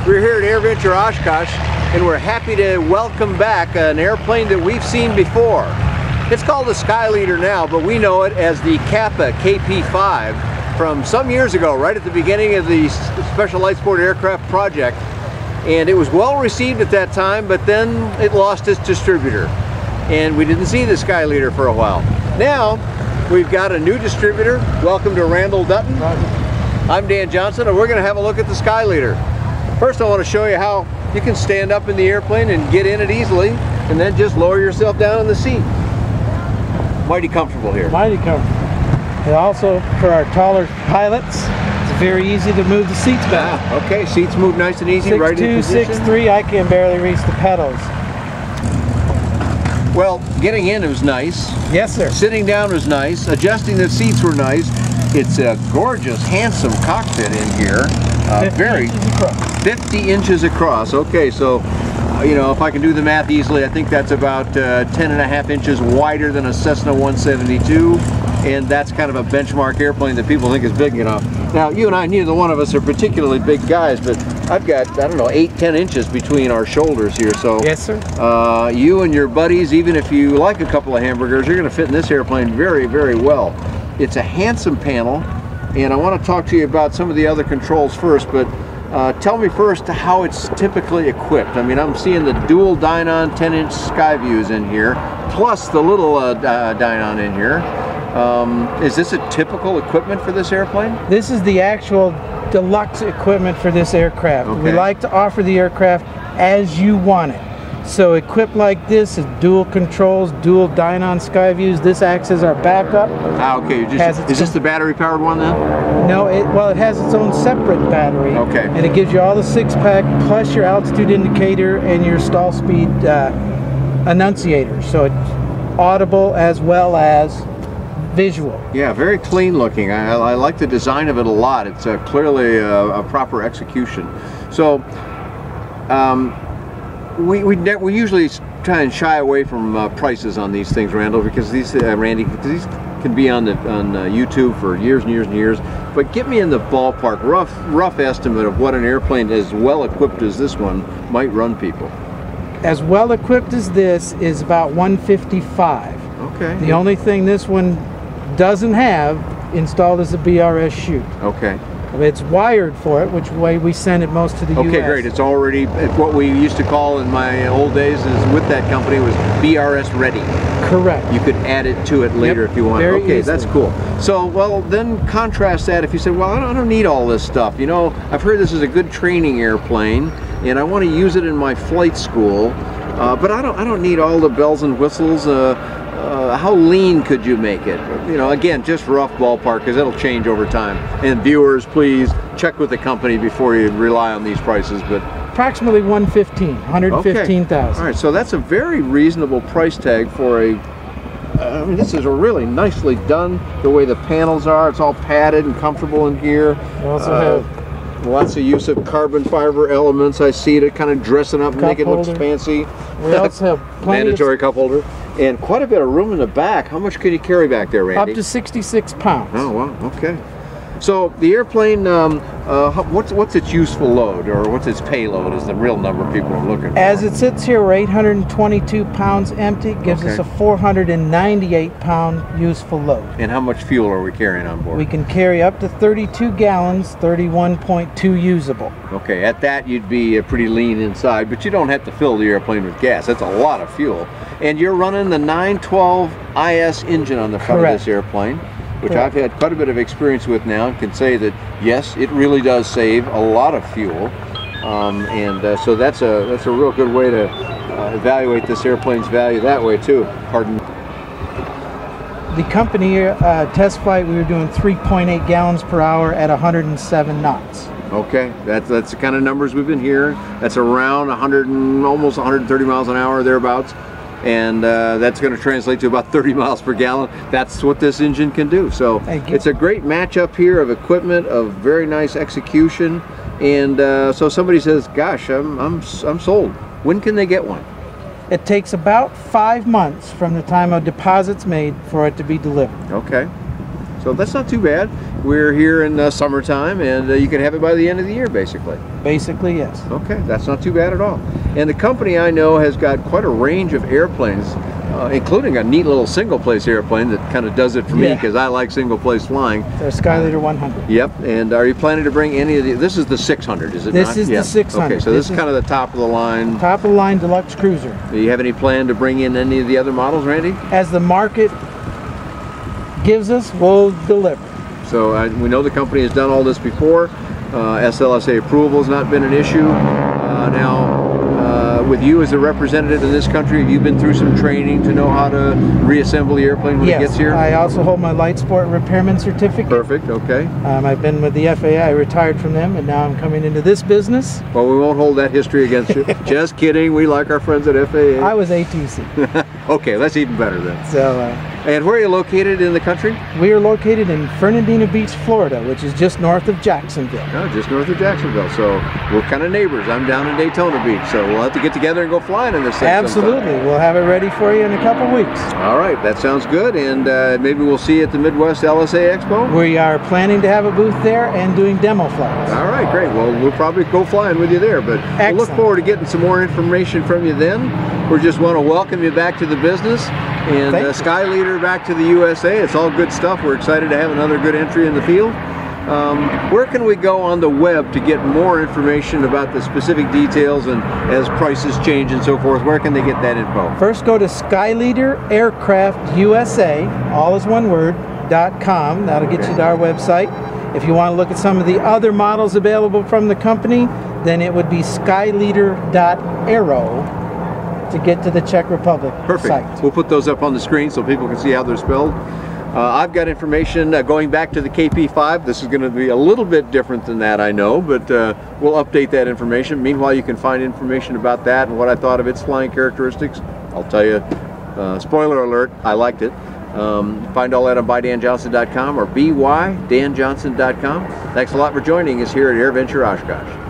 We're here at AirVenture Oshkosh, and we're happy to welcome back an airplane that we've seen before. It's called the Skyleader now, but we know it as the Kappa KP5 from some years ago, right at the beginning of the Special Light Sport Aircraft project. And it was well received at that time, but then it lost its distributor. And we didn't see the Skyleader for a while. Now, we've got a new distributor. Welcome to Randall Dutton. I'm Dan Johnson, and we're going to have a look at the Skyleader. First, I want to show you how you can stand up in the airplane and get in it easily, and then just lower yourself down in the seat. Mighty comfortable here. Mighty comfortable. And also, for our taller pilots, it's very easy to move the seats back. Ah, okay, seats move nice and easy, right in position. 6'2", 6'3", I can barely reach the pedals. Well, getting in was nice. Yes, sir. Sitting down was nice. Adjusting the seats were nice. It's a gorgeous, handsome cockpit in here. 50 inches across. 50 inches across. Okay, so, you know, if I can do the math easily, I think that's about 10.5 inches wider than a Cessna 172. And that's kind of a benchmark airplane that people think is big enough. Now, you and I, neither one of us are particularly big guys, but I've got, I don't know, 8-10 inches between our shoulders here. So, yes, sir. You and your buddies, even if you like a couple of hamburgers, you're going to fit in this airplane very, very well. It's a handsome panel, and I want to talk to you about some of the other controls first, but tell me first how it's typically equipped. I mean, I'm seeing the dual Dynon 10-inch sky views in here, plus the little Dynon in here. Is this a typical equipment for this airplane? This is the actual deluxe equipment for this aircraft. Okay. We like to offer the aircraft as you want it. So equipped like this is dual controls, dual Dynon sky views. This acts as our backup. Ah, okay. Is this the battery-powered one then? No, well, it has its own separate battery. Okay. And it gives you all the 6-pack plus your altitude indicator and your stall speed annunciator. So it's audible as well as visual. Yeah, very clean looking. I like the design of it a lot. It's clearly a proper execution. So, we usually try and shy away from prices on these things, Randall, because these Randy, because these can be on YouTube for years and years and years. But get me in the ballpark, rough estimate of what an airplane as well equipped as this one might run people. As well equipped as this is about $155. Okay. The only thing this one doesn't have installed is a BRS chute. Okay. It's wired for it, which way we send it most to the U.S. Okay, great. It's already what we used to call in my old days is with that company was BRS ready. Correct. You could add it to it later if you want. Okay, that's cool. So, well, then contrast that if you said, well, I don't need all this stuff. You know, I've heard this is a good training airplane, and I want to use it in my flight school, but I don't need all the bells and whistles. How lean could you make it? You know, again, just rough ballpark, because it'll change over time. And viewers, please check with the company before you rely on these prices. But approximately $115,000. Okay. All right, so that's a very reasonable price tag for a. I mean, this is really nicely done. The way the panels are, it's all padded and comfortable in here. We also have lots of use of carbon fiber elements. I see it kind of dressing up, make it look fancy. We also have plenty mandatory cup holder. And quite a bit of room in the back. How much can you carry back there, Randy? Up to 66 pounds. Oh, wow, okay. So the airplane, what's its useful load, or what's its payload is the real number people are looking for? As it sits here, we're 822 pounds empty, gives us a 498-pound useful load. And how much fuel are we carrying on board? We can carry up to 32 gallons, 31.2 usable. Okay, at that you'd be pretty lean inside, but you don't have to fill the airplane with gas. That's a lot of fuel. And you're running the 912 IS engine on the front of this airplane, which I've had quite a bit of experience with now, and can say that yes, it really does save a lot of fuel, so that's a real good way to evaluate this airplane's value that way too. Pardon. The company test flight, we were doing 3.8 gallons per hour at 107 knots. Okay, that's the kind of numbers we've been hearing. That's around 100 and almost 130 miles an hour thereabouts. And that's going to translate to about 30 miles per gallon. That's what this engine can do. So it's a great matchup here of equipment, of very nice execution, and so somebody says, "Gosh, I'm sold." When can they get one? It takes about 5 months from the time a deposit's made for it to be delivered. Okay, so that's not too bad. We're here in summertime, and you can have it by the end of the year, basically. basically, yes. Okay, that's not too bad at all. And the company, I know, has got quite a range of airplanes, including a neat little single-place airplane that kind of does it for me, because I like single-place flying. It's our Skyleader 100. Yep. And are you planning to bring any of the? This is the 600, is it not? This is the 600. Okay, so this is kind of the top of the line. Top of the line deluxe cruiser. Do you have any plan to bring in any of the other models, Randy? As the market gives us, we'll deliver. So we know the company has done all this before. SLSA approval has not been an issue. Now, with you as a representative in this country, have you been through some training to know how to reassemble the airplane when it gets here? I also hold my light sport repairman certificate. Perfect, okay. I've been with the FAA. I retired from them, and now I'm coming into this business. Well, we won't hold that history against you. Just kidding. We like our friends at FAA. I was ATC. Okay, that's even better then. So, and where are you located in the country? We are located in Fernandina Beach, Florida, which is just north of Jacksonville. Oh, just north of Jacksonville. So we're kind of neighbors. I'm down in Daytona Beach, so we'll have to get together and go flying in this thing. Absolutely. Sometime. We'll have it ready for you in a couple weeks. All right, that sounds good. And maybe we'll see you at the Midwest LSA Expo? We are planning to have a booth there and doing demo flights. All right, great. Well, we'll probably go flying with you there, but we'll look forward to getting some more information from you then. We just want to welcome you back to the business. And Skyleader back to the USA. It's all good stuff. We're excited to have another good entry in the field. Where can we go on the web to get more information about the specific details, and as prices change and so forth, where can they get that info? First, go to Skyleader Aircraft U.S.A, all is one word, .com. That'll get you to our website. If you want to look at some of the other models available from the company, then it would be skyleader.aero to get to the Czech Republic site. We'll put those up on the screen so people can see how they're spelled. I've got information going back to the KP5. This is going to be a little bit different than that, I know, but we'll update that information. Meanwhile, you can find information about that and what I thought of its flying characteristics. I'll tell you, spoiler alert, I liked it. Find all that on bydanjohnson.com or bydanjohnson.com. Thanks a lot for joining us here at AirVenture Oshkosh.